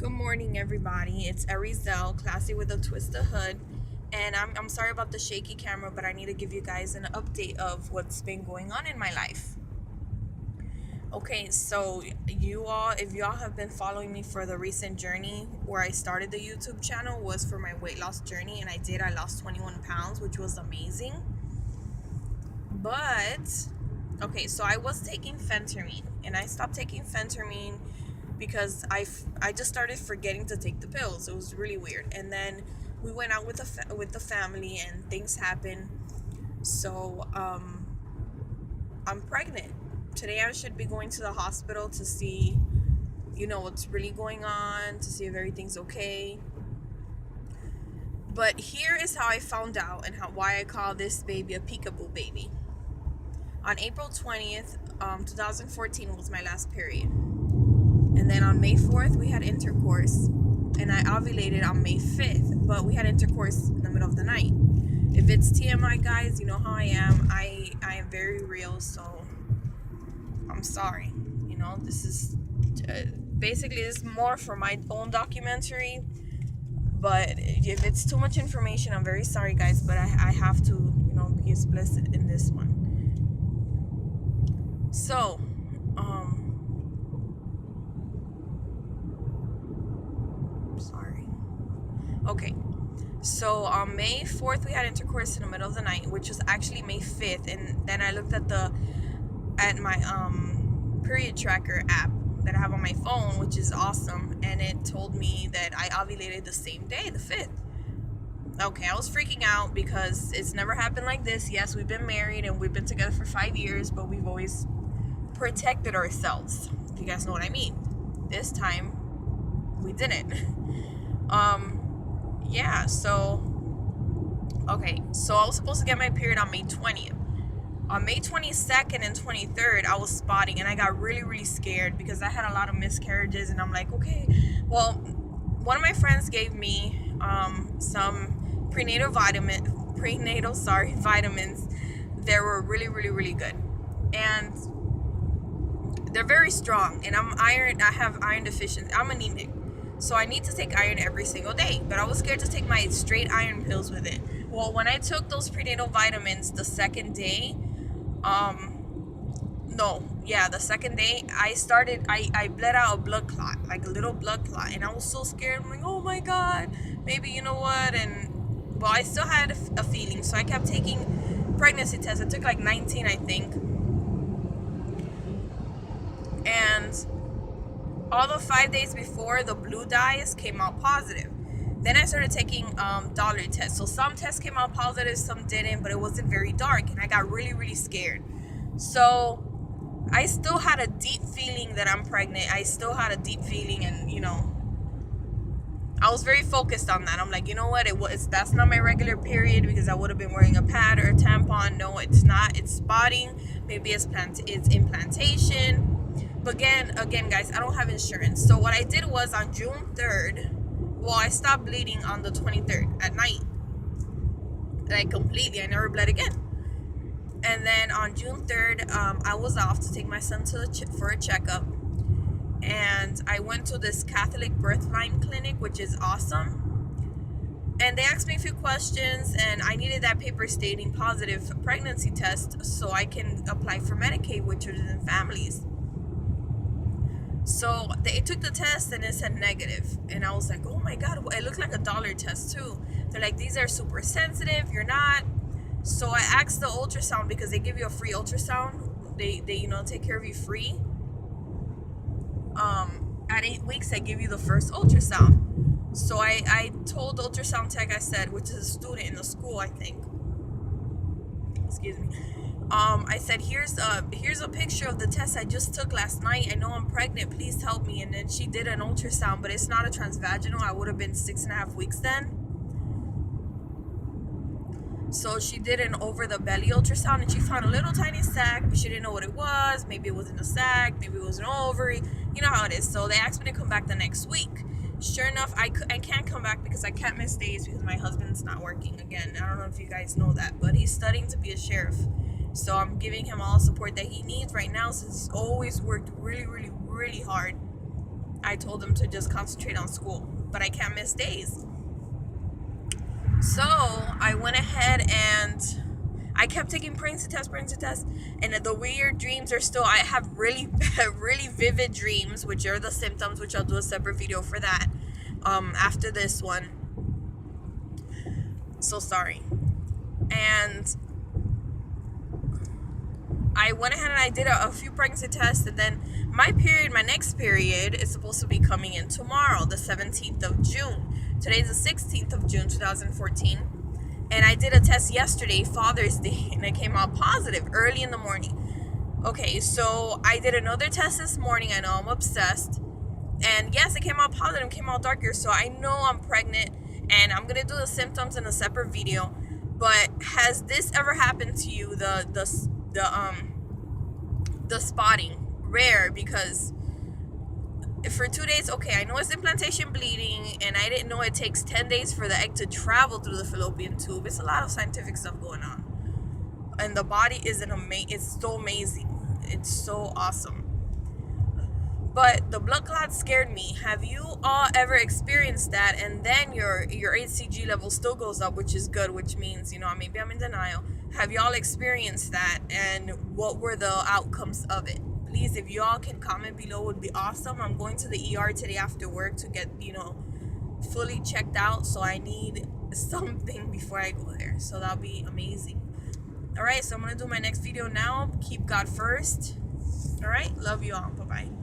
Good morning, everybody. It's Arizel, Classy with a Twist of Hood. And I'm sorry about the shaky camera, but I need to give you guys an update of what's been going on in my life. Okay, so if y'all have been following me for the recent journey where I started the YouTube channel was for my weight loss journey, and I lost 21 pounds, which was amazing. But, okay, so I was taking phentermine, and I stopped taking phentermine because I just started forgetting to take the pills. It was really weird. And then we went out with the family, and things happened. So I'm pregnant. Today I should be going to the hospital to see, what's really going on, to see if everything's okay. But here is how I found out and why I call this baby a peekaboo baby. On April 20th, 2014 was my last period. And then on May 4th, we had intercourse. And I ovulated on May 5th, but we had intercourse in the middle of the night. If it's TMI, guys, you know how I am. I am very real, so I'm sorry. This is basically this is more for my own documentary. But if it's too much information, I'm very sorry, guys. But I have to, be explicit in this one. So, sorry. Okay. So on May 4th, we had intercourse in the middle of the night, which was actually May 5th. And then I looked at my period tracker app that I have on my phone, which is awesome. And it told me that I ovulated the same day, the 5th. Okay, I was freaking out because it's never happened like this. Yes, we've been married and we've been together for 5 years, but we've always protected ourselves, if you guys know what I mean. This time, we didn't. Yeah, so, okay, so I was supposed to get my period on May 20th. On May 22nd and 23rd, I was spotting, and I got really, really scared because I had a lot of miscarriages, and I'm like, okay, well, one of my friends gave me some prenatal vitamins. They were really, really, really good, and they're very strong, and I have iron deficiency. I'm anemic. So I need to take iron every single day. But I was scared to take my straight iron pills with it. Well, when I took those prenatal vitamins the second day, the second day, I bled out a blood clot, like a little blood clot. And I was so scared. I'm like, oh my God, maybe you know what? And, well, I still had a feeling. So I kept taking pregnancy tests. I took like 19, I think. And all the 5 days before, the blue dyes came out positive. Then I started taking dollar tests. So some tests came out positive, some didn't, but it wasn't very dark, and I got really, really scared. So I still had a deep feeling that I'm pregnant. I still had a deep feeling, and I was very focused on that. I'm like, you know what? That's not my regular period, because I would have been wearing a pad or a tampon. No, it's not. It's spotting. Maybe it's implantation. But again, guys, I don't have insurance. So what I did was on June 3rd, I stopped bleeding on the 23rd at night. Like completely, I never bled again. And then on June 3rd, I was off to take my son for a checkup. And I went to this Catholic birthline clinic, which is awesome. And they asked me a few questions, and I needed that paper stating positive pregnancy test so I can apply for Medicaid with children and families. So they took the test and it said negative, and I was like, oh my God, it looked like a dollar test too. They're like, these are super sensitive, you're not. So I asked the ultrasound, because they give you a free ultrasound. They take care of you free. At 8 weeks, they give you the first ultrasound. So I told the ultrasound tech, I said, which is a student in the school, I think. Excuse me. I said, here's a picture of the test I just took last night. I know I'm pregnant. Please help me. And then she did an ultrasound, but it's not a transvaginal. I would have been 6.5 weeks then. So she did an over the belly ultrasound, and she found a little tiny sac, but she didn't know what it was. Maybe it wasn't a sac. Maybe it was an ovary. You know how it is. So they asked me to come back the next week. Sure enough, I can't come back because I can't miss days because my husband's not working again. I don't know if you guys know that, but he's studying to be a sheriff. So I'm giving him all the support that he needs right now, since he's always worked really, really, really hard. I told them to just concentrate on school, but I can't miss days. So I went ahead and I kept taking pregnancy tests, and the weird dreams are still. I have really, really vivid dreams, which are the symptoms, which I'll do a separate video for that after this one. So sorry. And I went ahead and I did a few pregnancy tests, and then my next period is supposed to be coming in tomorrow, the 17th of June. Today's the 16th of June, 2014. And I did a test yesterday, Father's Day, and it came out positive early in the morning. Okay, so I did another test this morning. I know I'm obsessed. And yes, it came out positive, came out darker, so I know I'm pregnant, and I'm going to do the symptoms in a separate video. But has this ever happened to you, the spotting? Rare, because for 2 days, okay, I know it's implantation bleeding, and I didn't know it takes 10 days for the egg to travel through the fallopian tube. It's a lot of scientific stuff going on, and the body is it's so amazing. It's so awesome. But the blood clot scared me. Have you all ever experienced that? And then your HCG level still goes up, which is good, which means, maybe I'm in denial. Have y'all experienced that? And what were the outcomes of it? Please, if y'all can comment below, would be awesome. I'm going to the ER today after work to get, fully checked out. So I need something before I go there. So that'll be amazing. All right, so I'm going to do my next video now. Keep God first. All right, love you all. Bye-bye.